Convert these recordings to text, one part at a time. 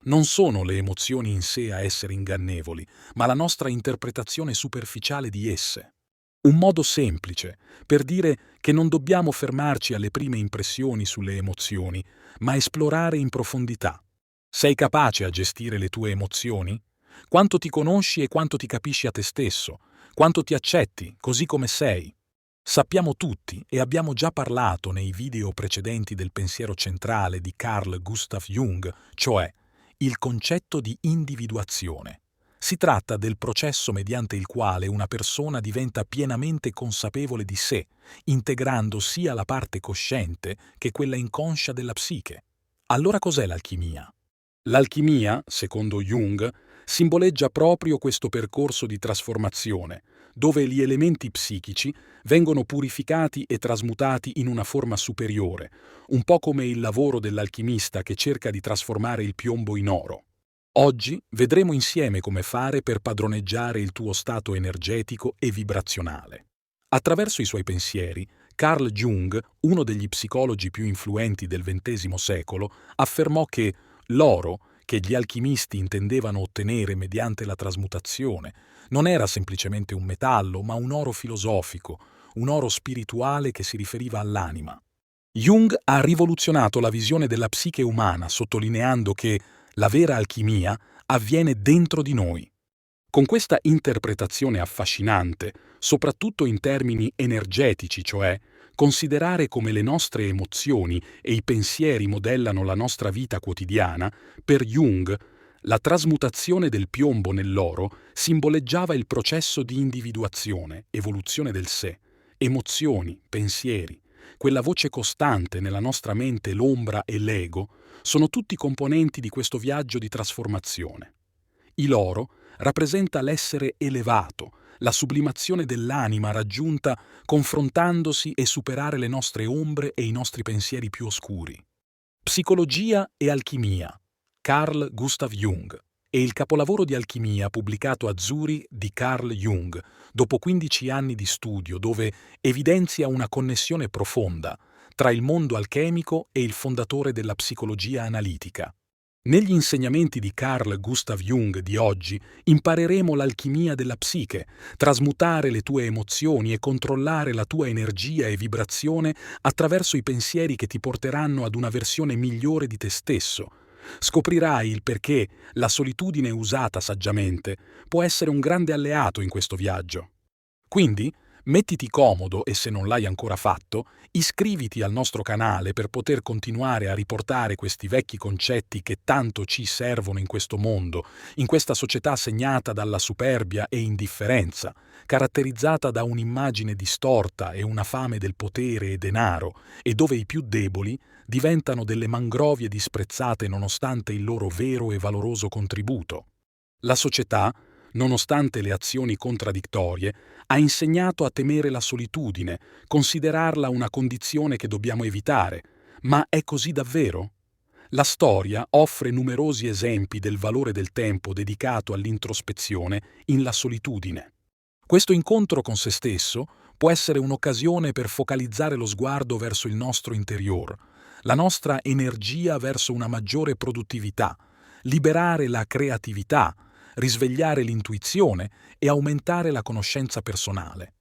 Non sono le emozioni in sé a essere ingannevoli, ma la nostra interpretazione superficiale di esse. Un modo semplice per dire che non dobbiamo fermarci alle prime impressioni sulle emozioni, ma esplorare in profondità. Sei capace a gestire le tue emozioni? Quanto ti conosci e quanto ti capisci a te stesso? Quanto ti accetti così come sei? Sappiamo tutti e abbiamo già parlato nei video precedenti del pensiero centrale di Carl Gustav Jung, cioè il concetto di individuazione. Si tratta del processo mediante il quale una persona diventa pienamente consapevole di sé, integrando sia la parte cosciente che quella inconscia della psiche. Allora cos'è l'alchimia? L'alchimia, secondo Jung, simboleggia proprio questo percorso di trasformazione, dove gli elementi psichici vengono purificati e trasmutati in una forma superiore, un po' come il lavoro dell'alchimista che cerca di trasformare il piombo in oro. Oggi vedremo insieme come fare per padroneggiare il tuo stato energetico e vibrazionale. Attraverso i suoi pensieri, Carl Jung, uno degli psicologi più influenti del XX secolo, affermò che l'oro, che gli alchimisti intendevano ottenere mediante la trasmutazione, non era semplicemente un metallo, ma un oro filosofico, un oro spirituale che si riferiva all'anima. Jung ha rivoluzionato la visione della psiche umana, sottolineando che la vera alchimia avviene dentro di noi. Con questa interpretazione affascinante, soprattutto in termini energetici, cioè considerare come le nostre emozioni e i pensieri modellano la nostra vita quotidiana, per Jung la trasmutazione del piombo nell'oro simboleggiava il processo di individuazione, evoluzione del sé, emozioni, pensieri, quella voce costante nella nostra mente, l'ombra e l'ego, sono tutti componenti di questo viaggio di trasformazione. L'oro rappresenta l'essere elevato, la sublimazione dell'anima raggiunta confrontandosi e superare le nostre ombre e i nostri pensieri più oscuri. Psicologia e alchimia, Carl Gustav Jung, è il capolavoro di alchimia pubblicato a Zurich di Carl Jung, dopo 15 anni di studio, dove evidenzia una connessione profonda tra il mondo alchemico e il fondatore della psicologia analitica. Negli insegnamenti di Carl Gustav Jung di oggi impareremo l'alchimia della psiche, trasmutare le tue emozioni e controllare la tua energia e vibrazione attraverso i pensieri che ti porteranno ad una versione migliore di te stesso. Scoprirai il perché la solitudine usata saggiamente può essere un grande alleato in questo viaggio. Quindi, mettiti comodo e se non l'hai ancora fatto, iscriviti al nostro canale per poter continuare a riportare questi vecchi concetti che tanto ci servono in questo mondo, in questa società segnata dalla superbia e indifferenza, caratterizzata da un'immagine distorta e una fame del potere e denaro, e dove i più deboli diventano delle mangrovie disprezzate nonostante il loro vero e valoroso contributo. La società, nonostante le azioni contraddittorie, ha insegnato a temere la solitudine, considerarla una condizione che dobbiamo evitare. Ma è così davvero? La storia offre numerosi esempi del valore del tempo dedicato all'introspezione in la solitudine. Questo incontro con se stesso può essere un'occasione per focalizzare lo sguardo verso il nostro interior, la nostra energia verso una maggiore produttività, liberare la creatività, risvegliare l'intuizione e aumentare la conoscenza personale.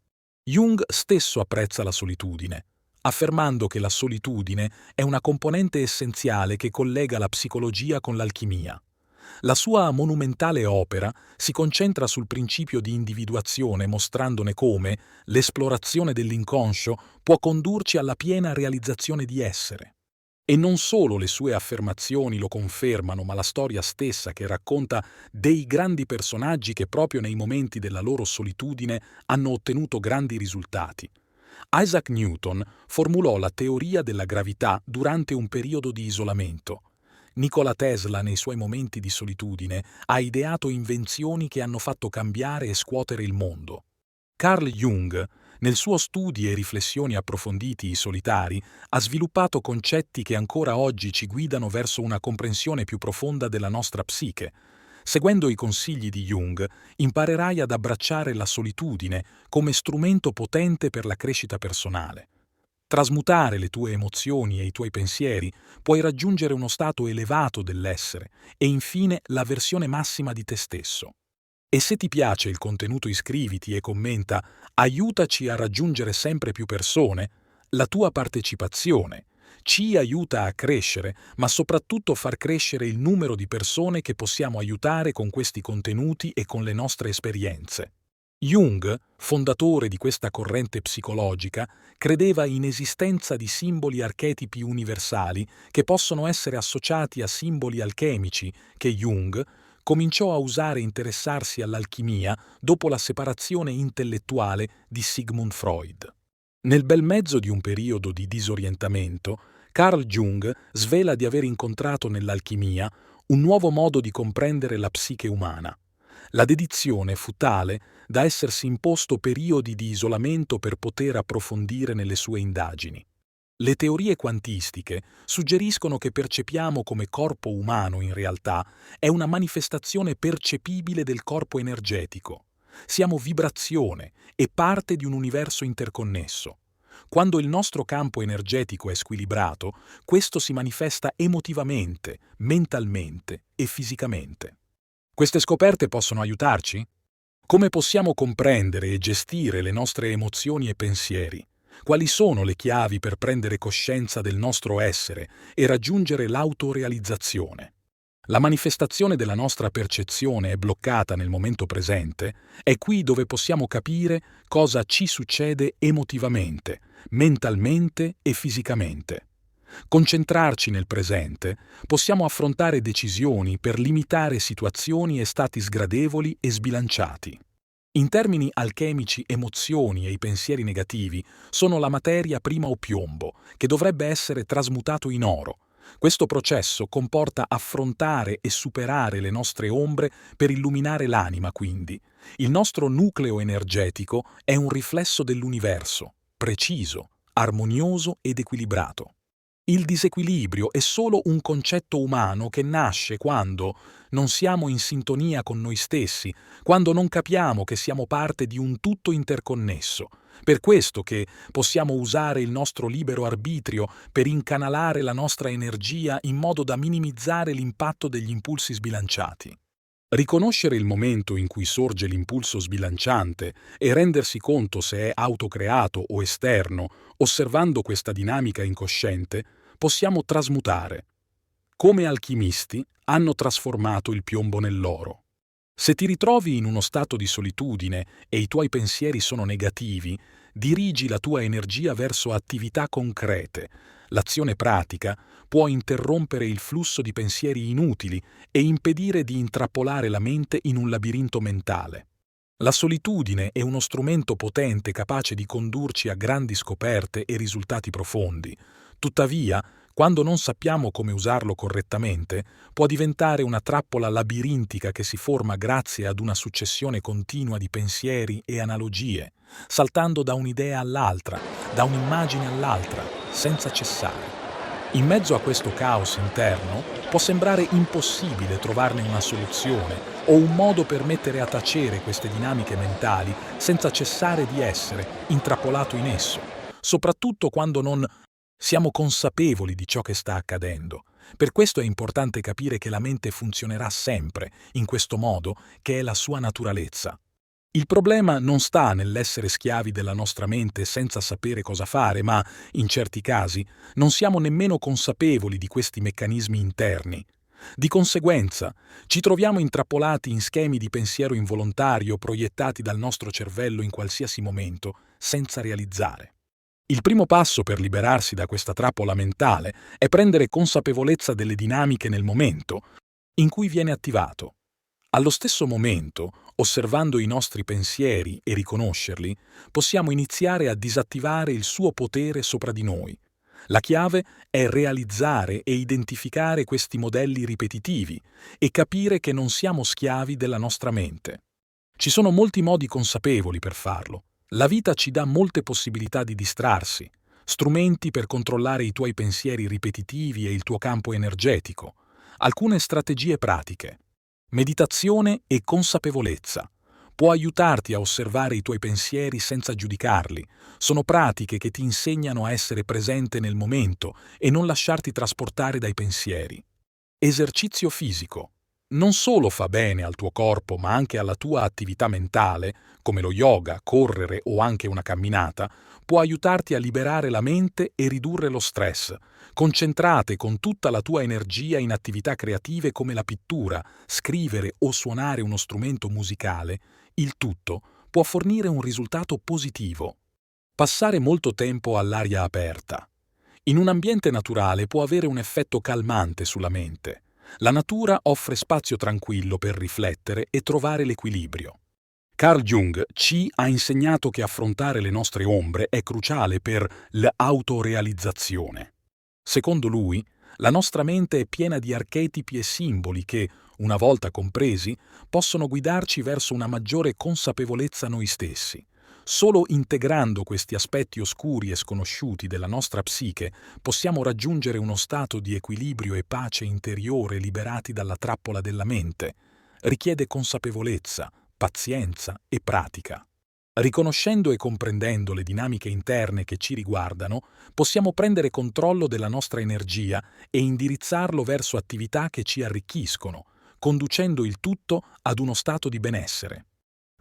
Jung stesso apprezza la solitudine, affermando che la solitudine è una componente essenziale che collega la psicologia con l'alchimia. La sua monumentale opera si concentra sul principio di individuazione, mostrandone come l'esplorazione dell'inconscio può condurci alla piena realizzazione di essere. E non solo le sue affermazioni lo confermano, ma la storia stessa che racconta dei grandi personaggi che proprio nei momenti della loro solitudine hanno ottenuto grandi risultati. Isaac Newton formulò la teoria della gravità durante un periodo di isolamento. Nikola Tesla, nei suoi momenti di solitudine, ha ideato invenzioni che hanno fatto cambiare e scuotere il mondo. Carl Jung, nel suo studi e riflessioni approfonditi solitari, ha sviluppato concetti che ancora oggi ci guidano verso una comprensione più profonda della nostra psiche. Seguendo i consigli di Jung, imparerai ad abbracciare la solitudine come strumento potente per la crescita personale. Trasmutare le tue emozioni e i tuoi pensieri, puoi raggiungere uno stato elevato dell'essere e infine la versione massima di te stesso. E se ti piace il contenuto iscriviti e commenta "Aiutaci a raggiungere sempre più persone", la tua partecipazione ci aiuta a crescere, ma soprattutto far crescere il numero di persone che possiamo aiutare con questi contenuti e con le nostre esperienze. Jung, fondatore di questa corrente psicologica, credeva in esistenza di simboli archetipi universali che possono essere associati a simboli alchemici che Jung cominciò a usare e interessarsi all'alchimia dopo la separazione intellettuale di Sigmund Freud. Nel bel mezzo di un periodo di disorientamento, Carl Jung svela di aver incontrato nell'alchimia un nuovo modo di comprendere la psiche umana. La dedizione fu tale da essersi imposto periodi di isolamento per poter approfondire nelle sue indagini. Le teorie quantistiche suggeriscono che percepiamo come corpo umano in realtà è una manifestazione percepibile del corpo energetico. Siamo vibrazione e parte di un universo interconnesso. Quando il nostro campo energetico è squilibrato, questo si manifesta emotivamente, mentalmente e fisicamente. Queste scoperte possono aiutarci? Come possiamo comprendere e gestire le nostre emozioni e pensieri? Quali sono le chiavi per prendere coscienza del nostro essere e raggiungere l'autorealizzazione? La manifestazione della nostra percezione è bloccata nel momento presente, è qui dove possiamo capire cosa ci succede emotivamente, mentalmente e fisicamente. Concentrarci nel presente, possiamo affrontare decisioni per limitare situazioni e stati sgradevoli e sbilanciati. In termini alchemici, emozioni e i pensieri negativi sono la materia prima o piombo, che dovrebbe essere trasmutato in oro. Questo processo comporta affrontare e superare le nostre ombre per illuminare l'anima, quindi. Il nostro nucleo energetico è un riflesso dell'universo, preciso, armonioso ed equilibrato. Il disequilibrio è solo un concetto umano che nasce quando non siamo in sintonia con noi stessi, quando non capiamo che siamo parte di un tutto interconnesso. Per questo che possiamo usare il nostro libero arbitrio per incanalare la nostra energia in modo da minimizzare l'impatto degli impulsi sbilanciati. Riconoscere il momento in cui sorge l'impulso sbilanciante e rendersi conto se è autocreato o esterno, osservando questa dinamica incosciente, possiamo trasmutare. Come alchimisti hanno trasformato il piombo nell'oro. Se ti ritrovi in uno stato di solitudine e i tuoi pensieri sono negativi, dirigi la tua energia verso attività concrete. L'azione pratica può interrompere il flusso di pensieri inutili e impedire di intrappolare la mente in un labirinto mentale. La solitudine è uno strumento potente capace di condurci a grandi scoperte e risultati profondi. Tuttavia, quando non sappiamo come usarlo correttamente, può diventare una trappola labirintica che si forma grazie ad una successione continua di pensieri e analogie, saltando da un'idea all'altra, da un'immagine all'altra, senza cessare. In mezzo a questo caos interno può sembrare impossibile trovarne una soluzione o un modo per mettere a tacere queste dinamiche mentali senza cessare di essere intrappolato in esso, soprattutto quando non siamo consapevoli di ciò che sta accadendo. Per questo è importante capire che la mente funzionerà sempre in questo modo, che è la sua naturalezza. Il problema non sta nell'essere schiavi della nostra mente senza sapere cosa fare, ma, in certi casi, non siamo nemmeno consapevoli di questi meccanismi interni. Di conseguenza, ci troviamo intrappolati in schemi di pensiero involontario proiettati dal nostro cervello in qualsiasi momento, senza realizzare. Il primo passo per liberarsi da questa trappola mentale è prendere consapevolezza delle dinamiche nel momento in cui viene attivato. Allo stesso momento, osservando i nostri pensieri e riconoscerli, possiamo iniziare a disattivare il suo potere sopra di noi. La chiave è realizzare e identificare questi modelli ripetitivi e capire che non siamo schiavi della nostra mente. Ci sono molti modi consapevoli per farlo. La vita ci dà molte possibilità di distrarsi, strumenti per controllare i tuoi pensieri ripetitivi e il tuo campo energetico, alcune strategie pratiche. Meditazione e consapevolezza. Può aiutarti a osservare i tuoi pensieri senza giudicarli. Sono pratiche che ti insegnano a essere presente nel momento e non lasciarti trasportare dai pensieri. Esercizio fisico. Non solo fa bene al tuo corpo, ma anche alla tua attività mentale, come lo yoga, correre o anche una camminata, può aiutarti a liberare la mente e ridurre lo stress. Concentrate con tutta la tua energia in attività creative come la pittura, scrivere o suonare uno strumento musicale. Il tutto può fornire un risultato positivo. Passare molto tempo all'aria aperta. In un ambiente naturale può avere un effetto calmante sulla mente. La natura offre spazio tranquillo per riflettere e trovare l'equilibrio. Carl Jung ci ha insegnato che affrontare le nostre ombre è cruciale per l'autorealizzazione. Secondo lui, la nostra mente è piena di archetipi e simboli che, una volta compresi, possono guidarci verso una maggiore consapevolezza noi stessi. Solo integrando questi aspetti oscuri e sconosciuti della nostra psiche possiamo raggiungere uno stato di equilibrio e pace interiore liberati dalla trappola della mente. Richiede consapevolezza, pazienza e pratica. Riconoscendo e comprendendo le dinamiche interne che ci riguardano, possiamo prendere controllo della nostra energia e indirizzarlo verso attività che ci arricchiscono, conducendo il tutto ad uno stato di benessere.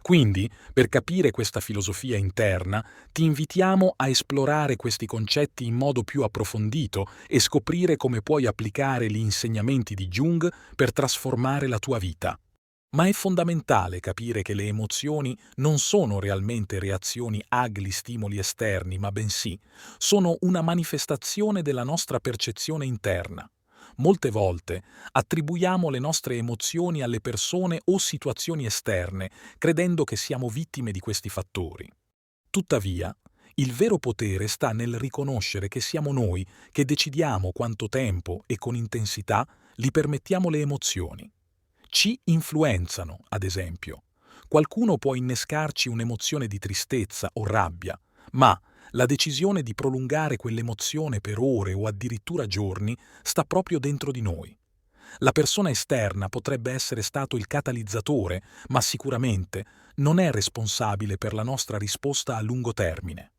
Quindi, per capire questa filosofia interna, ti invitiamo a esplorare questi concetti in modo più approfondito e scoprire come puoi applicare gli insegnamenti di Jung per trasformare la tua vita. Ma è fondamentale capire che le emozioni non sono realmente reazioni agli stimoli esterni, ma bensì sono una manifestazione della nostra percezione interna. Molte volte attribuiamo le nostre emozioni alle persone o situazioni esterne, credendo che siamo vittime di questi fattori. Tuttavia, il vero potere sta nel riconoscere che siamo noi che decidiamo quanto tempo e con intensità li permettiamo le emozioni. Ci influenzano, ad esempio. Qualcuno può innescarci un'emozione di tristezza o rabbia, ma la decisione di prolungare quell'emozione per ore o addirittura giorni sta proprio dentro di noi. La persona esterna potrebbe essere stato il catalizzatore, ma sicuramente non è responsabile per la nostra risposta a lungo termine.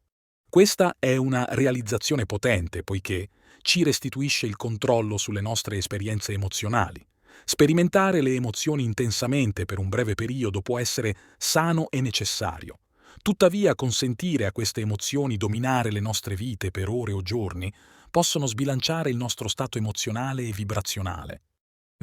Questa è una realizzazione potente, poiché ci restituisce il controllo sulle nostre esperienze emozionali. Sperimentare le emozioni intensamente per un breve periodo può essere sano e necessario. Tuttavia, consentire a queste emozioni dominare le nostre vite per ore o giorni possono sbilanciare il nostro stato emozionale e vibrazionale.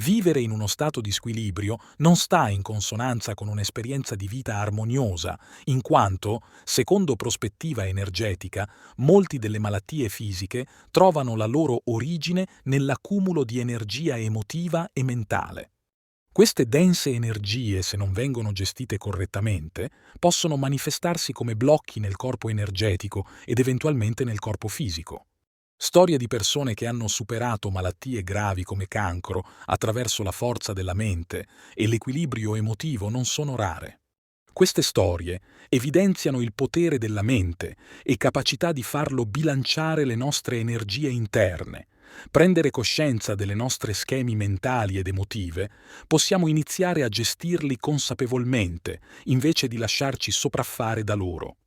Vivere in uno stato di squilibrio non sta in consonanza con un'esperienza di vita armoniosa, in quanto, secondo prospettiva energetica, molti delle malattie fisiche trovano la loro origine nell'accumulo di energia emotiva e mentale. Queste dense energie, se non vengono gestite correttamente, possono manifestarsi come blocchi nel corpo energetico ed eventualmente nel corpo fisico. Storie di persone che hanno superato malattie gravi come cancro attraverso la forza della mente e l'equilibrio emotivo non sono rare. Queste storie evidenziano il potere della mente e capacità di farlo bilanciare le nostre energie interne. Prendere coscienza delle nostre schemi mentali ed emotive, possiamo iniziare a gestirli consapevolmente, invece di lasciarci sopraffare da loro.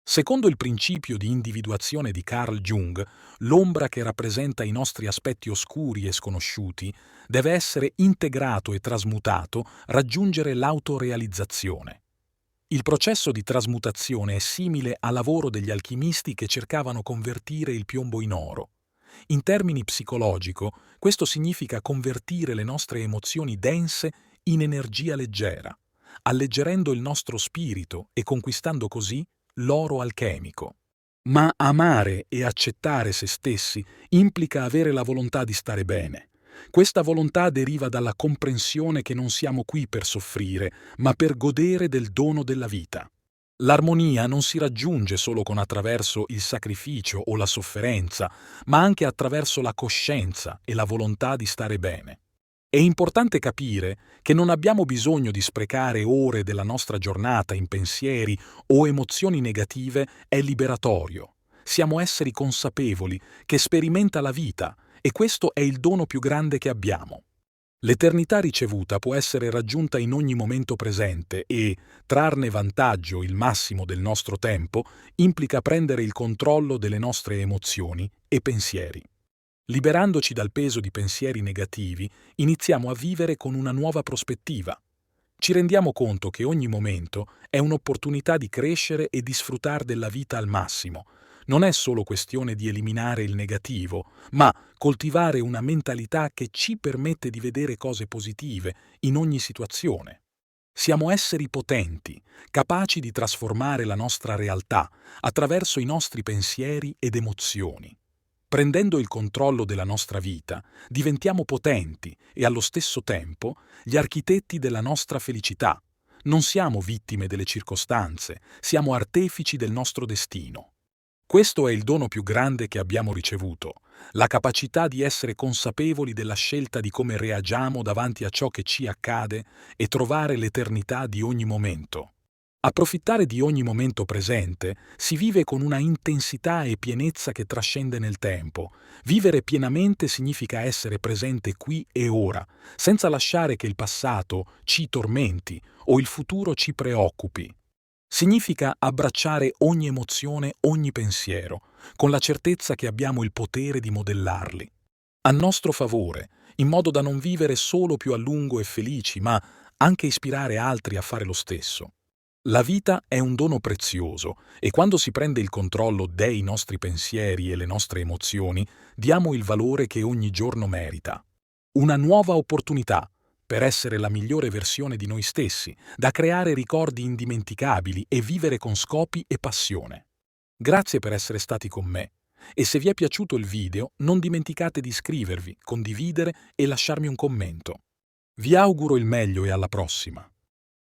Secondo il principio di individuazione di Carl Jung, l'ombra che rappresenta i nostri aspetti oscuri e sconosciuti deve essere integrato e trasmutato, raggiungere l'autorealizzazione. Il processo di trasmutazione è simile al lavoro degli alchimisti che cercavano convertire il piombo in oro. In termini psicologico, questo significa convertire le nostre emozioni dense in energia leggera, alleggerendo il nostro spirito e conquistando così l'oro alchemico. Ma amare e accettare se stessi implica avere la volontà di stare bene. Questa volontà deriva dalla comprensione che non siamo qui per soffrire, ma per godere del dono della vita. L'armonia non si raggiunge solo attraverso il sacrificio o la sofferenza, ma anche attraverso la coscienza e la volontà di stare bene. È importante capire che non abbiamo bisogno di sprecare ore della nostra giornata in pensieri o emozioni negative, è liberatorio. Siamo esseri consapevoli che sperimenta la vita e questo è il dono più grande che abbiamo. L'eternità ricevuta può essere raggiunta in ogni momento presente e trarne vantaggio il massimo del nostro tempo implica prendere il controllo delle nostre emozioni e pensieri. Liberandoci dal peso di pensieri negativi, iniziamo a vivere con una nuova prospettiva. Ci rendiamo conto che ogni momento è un'opportunità di crescere e di sfruttare della vita al massimo. Non è solo questione di eliminare il negativo, ma coltivare una mentalità che ci permette di vedere cose positive in ogni situazione. Siamo esseri potenti, capaci di trasformare la nostra realtà attraverso i nostri pensieri ed emozioni. Prendendo il controllo della nostra vita, diventiamo potenti e allo stesso tempo gli architetti della nostra felicità. Non siamo vittime delle circostanze, siamo artefici del nostro destino. Questo è il dono più grande che abbiamo ricevuto, la capacità di essere consapevoli della scelta di come reagiamo davanti a ciò che ci accade e trovare l'eternità di ogni momento. Approfittare di ogni momento presente si vive con una intensità e pienezza che trascende nel tempo. Vivere pienamente significa essere presente qui e ora, senza lasciare che il passato ci tormenti o il futuro ci preoccupi. Significa abbracciare ogni emozione, ogni pensiero, con la certezza che abbiamo il potere di modellarli a nostro favore, in modo da non vivere solo più a lungo e felici, ma anche ispirare altri a fare lo stesso. La vita è un dono prezioso e quando si prende il controllo dei nostri pensieri e le nostre emozioni, diamo il valore che ogni giorno merita. Una nuova opportunità per essere la migliore versione di noi stessi, da creare ricordi indimenticabili e vivere con scopi e passione. Grazie per essere stati con me e se vi è piaciuto il video non dimenticate di iscrivervi, condividere e lasciarmi un commento. Vi auguro il meglio e alla prossima.